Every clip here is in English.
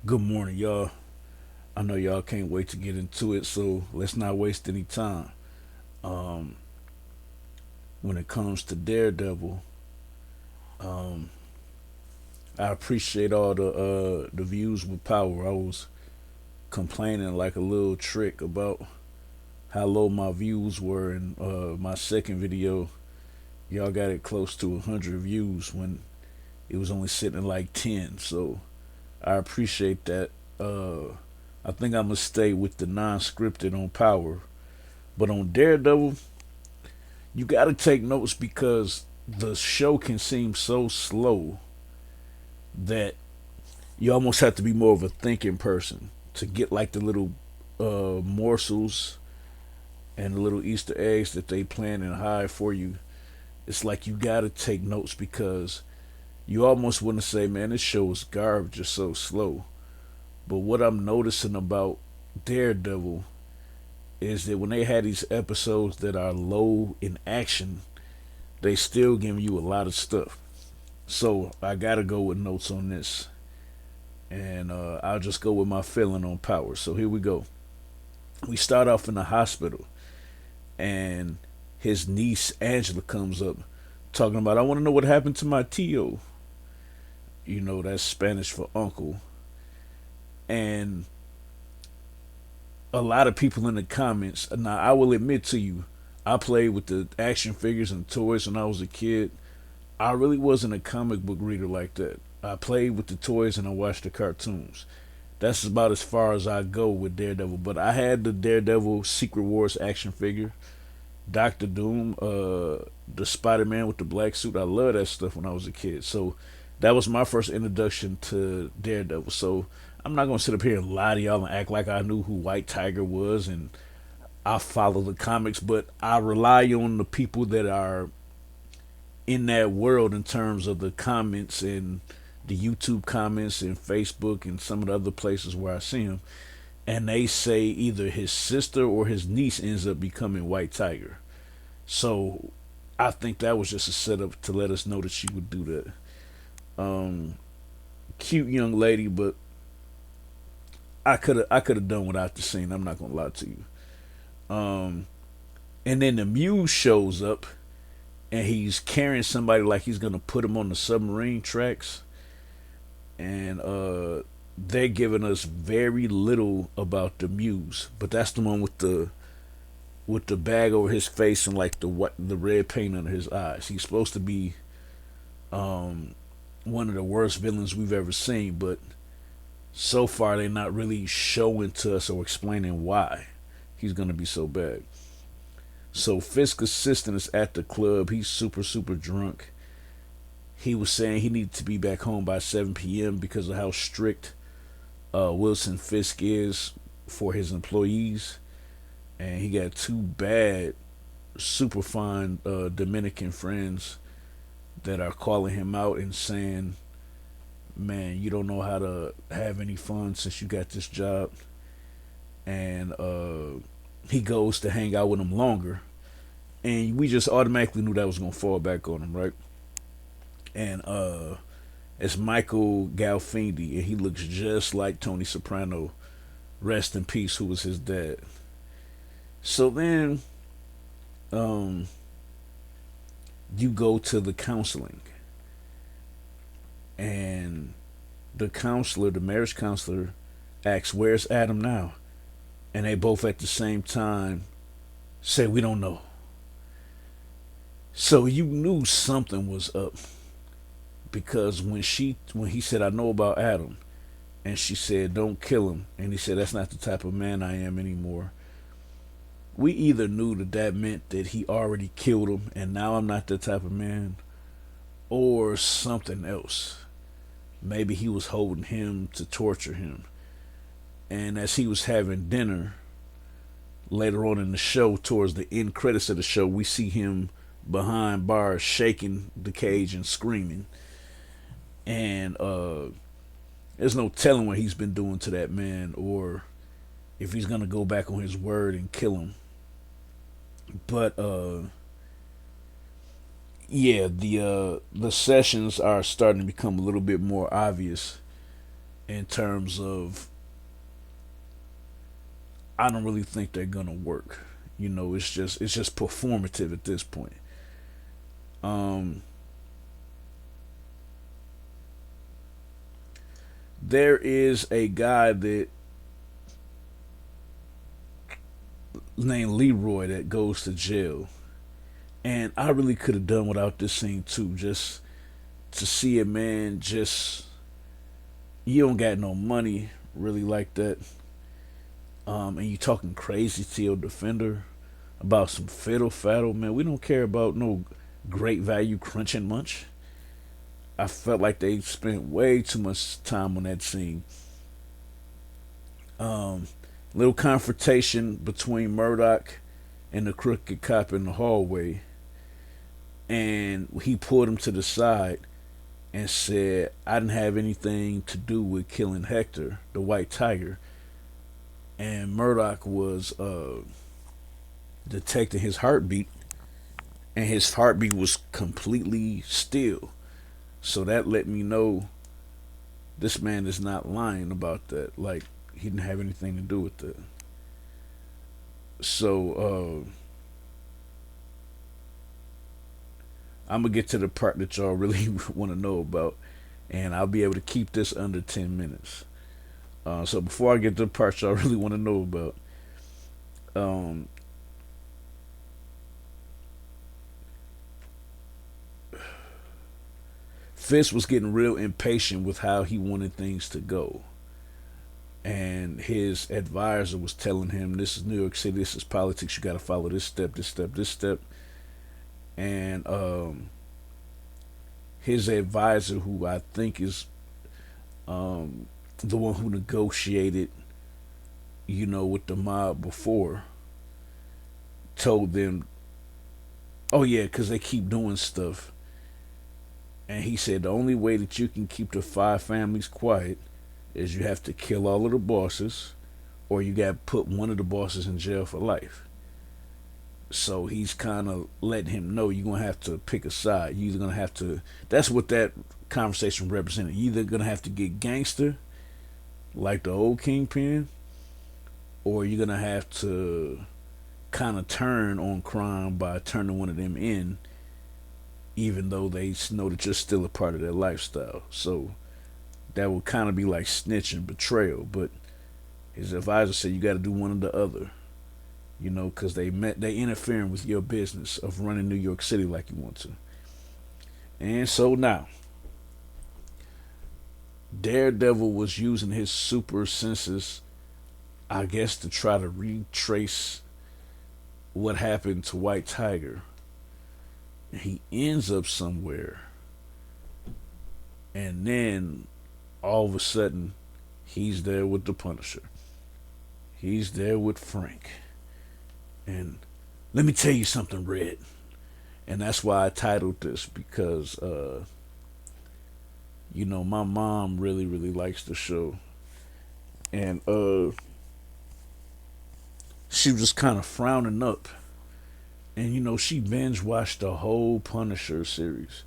Good morning, y'all. I know y'all can't wait to get into it, so let's not waste any time. Um, when it comes to Daredevil, um, I appreciate all the views with power. I was complaining like a little trick about how low my views were in my second video. Y'all got it close to 100 views when it was only sitting at like 10. So I appreciate that. I think I'm gonna stay with the non-scripted on power, but on Daredevil, you got to take notes because the show can seem so slow that you almost have to be more of a thinking person to get like the little morsels and the little Easter eggs that they plan and hide for you. It's like you got to take notes because you almost want to say, man, this show is garbage, it's so slow. But what I'm noticing about Daredevil is that when they had these episodes that are low in action, they still give you a lot of stuff. So I gotta go with notes on this, and I'll just go with my feeling on power. So here we go. We start off in the hospital, and his niece Angela comes up, talking about, "I want to know what happened to my tío." You know that's Spanish for uncle, and a lot of people in the comments. Now I will admit to you, I played with the action figures and toys when I was a kid. I really wasn't a comic book reader like that. I played with the toys and I watched the cartoons. That's about as far as I go with Daredevil. But I had the Daredevil Secret Wars action figure, Doctor Doom, the Spider Man with the black suit. I loved that stuff when I was a kid. So that was my first introduction to Daredevil. So I'm not gonna sit up here and lie to y'all and act like I knew who White Tiger was and I follow the comics, but I rely on the people that are in that world in terms of the comments and the YouTube comments and Facebook and some of the other places where I see him. And they say either his sister or his niece ends up becoming White Tiger. So I think that was just a setup to let us know that she would do that. Um, Cute young lady, but I could have done without the scene. I'm not gonna lie to you. Um, and then the Muse shows up and he's carrying somebody like he's gonna put him on the submarine tracks, and they're giving us very little about the Muse, but that's the one with the bag over his face and like the red paint under his eyes. He's supposed to be um, one of the worst villains we've ever seen, but so far they're not really showing to us or explaining why he's gonna be so bad. So Fisk's assistant is at the club. He's super drunk. He was saying he needed to be back home by 7 p.m. because of how strict Wilson Fisk is for his employees, and he got two bad, super fine Dominican friends that are calling him out and saying, "Man, you don't know how to have any fun since you got this job." And he goes to hang out with them longer, and we just automatically knew that was gonna fall back on him, right? And it's Michael Galfindi, and he looks just like Tony Soprano, rest in peace, who was his dad. So then um, you go to the counseling, and the counselor, the marriage counselor, asks, "Where's Adam now?" And they both at the same time say, "We don't know." So you knew something was up because when he said, "I know about Adam," and she said, "Don't kill him," and he said, "That's not the type of man I am anymore." We either knew that that meant that he already killed him and now I'm not that type of man, or something else. Maybe he was holding him to torture him. And as he was having dinner later on in the show, towards the end credits of the show, we see him behind bars shaking the cage and screaming. And there's no telling what he's been doing to that man or if he's gonna go back on his word and kill him. But yeah, the sessions are starting to become a little bit more obvious, in terms of I don't really think they're gonna work. It's just performative at this point. Um, there is a guy that named Leroy that goes to jail, and I really could have done without this scene too. Just to see a man, just you don't got no money really like that, and you talking crazy to your defender about some fiddle faddle, man. We don't care about no great value crunching munch. I felt like they spent way too much time on that scene. Um, Little confrontation between Murdoch and the crooked cop in the hallway, and he pulled him to the side and said, "I didn't have anything to do with killing Hector, the White Tiger." And Murdoch was detecting his heartbeat, and his heartbeat was completely still. So that let me know this man is not lying about that. Like he didn't have anything to do with that. So I'm gonna get to the part that y'all really want to know about, and I'll be able to keep this under 10 minutes. So before I get to the part y'all really want to know about, um, Fisk was getting real impatient with how he wanted things to go. And his advisor was telling him, "This is New York City. This is politics. You got to follow this step, this step, this step." And his advisor, who I think is the one who negotiated, with the mob before, told them, "Oh yeah, because they keep doing stuff." And he said the only way that you can keep the five families quiet is you have to kill all of the bosses, or you got to put one of the bosses in jail for life. So he's kind of letting him know you're gonna have to pick a side. You're either gonna have to. That's what that conversation represented. You're either gonna have to get gangster, like the old Kingpin, or you're gonna have to kind of turn on crime by turning one of them in, even though they know that you're still a part of their lifestyle. So that would kind of be like snitching, betrayal. But his advisor said you got to do one or the other, because they interfering with your business of running New York City like you want to. And so now, Daredevil was using his super senses, I guess, to try to retrace what happened to White Tiger. He ends up somewhere, and then all of a sudden, he's there with the Punisher. He's there with Frank. And let me tell you something, Red. And that's why I titled this, because my mom really, really likes the show. And she was just kind of frowning up. And she binge watched the whole Punisher series.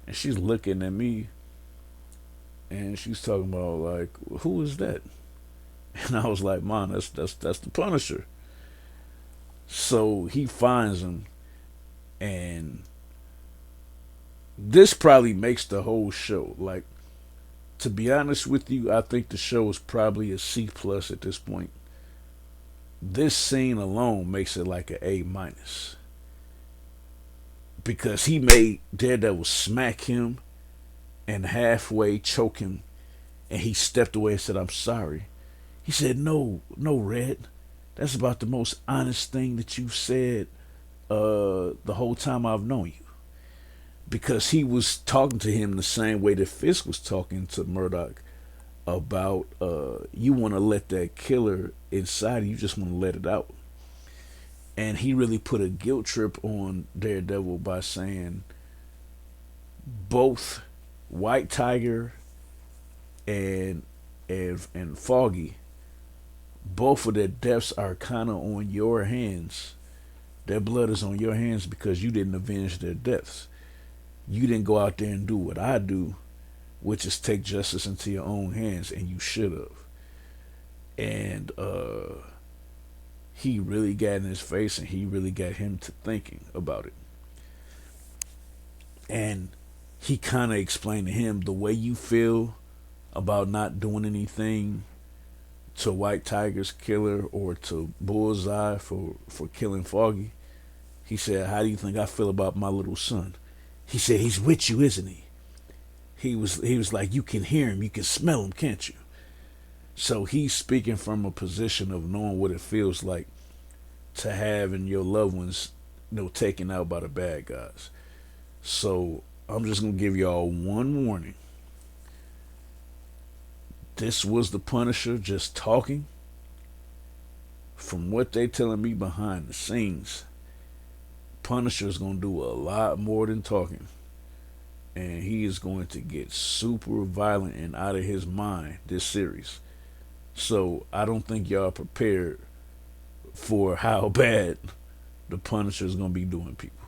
And she's looking at me, and she's talking about, like, who is that? And I was like, "Mom, that's the Punisher." So he finds him, and this probably makes the whole show. Like, to be honest with you, I think the show is probably a C plus at this point. This scene alone makes it like an A minus, because he made Daredevil smack him and halfway choke him, and he stepped away and said, "I'm sorry." He said, "No, no, Red. That's about the most honest thing that you've said the whole time I've known you." Because he was talking to him the same way that Fisk was talking to Murdoch about you want to let that killer inside you just want to let it out. And he really put a guilt trip on Daredevil by saying both White Tiger and and Foggy, both of their deaths are kind of on your hands. Their blood is on your hands because you didn't avenge their deaths. You didn't go out there and do what I do which is take justice into your own hands, and you should have. And he really got in his face, and he really got him to thinking about it. And he kind of explained to him the way you feel about not doing anything to White Tiger's killer or to Bullseye for killing Foggy. He said, "How do you think I feel about my little son?" He said, "He's with you, isn't he?" He was like, "You can hear him, you can smell him, can't you?" So he's speaking from a position of knowing what it feels like to having your loved ones, taken out by the bad guys. So I'm just gonna give y'all one warning. This was the Punisher just talking. From what they telling me behind the scenes, Punisher's gonna do a lot more than talking. And he is going to get super violent and out of his mind this series. So I don't think y'all are prepared for how bad the Punisher is gonna be doing people.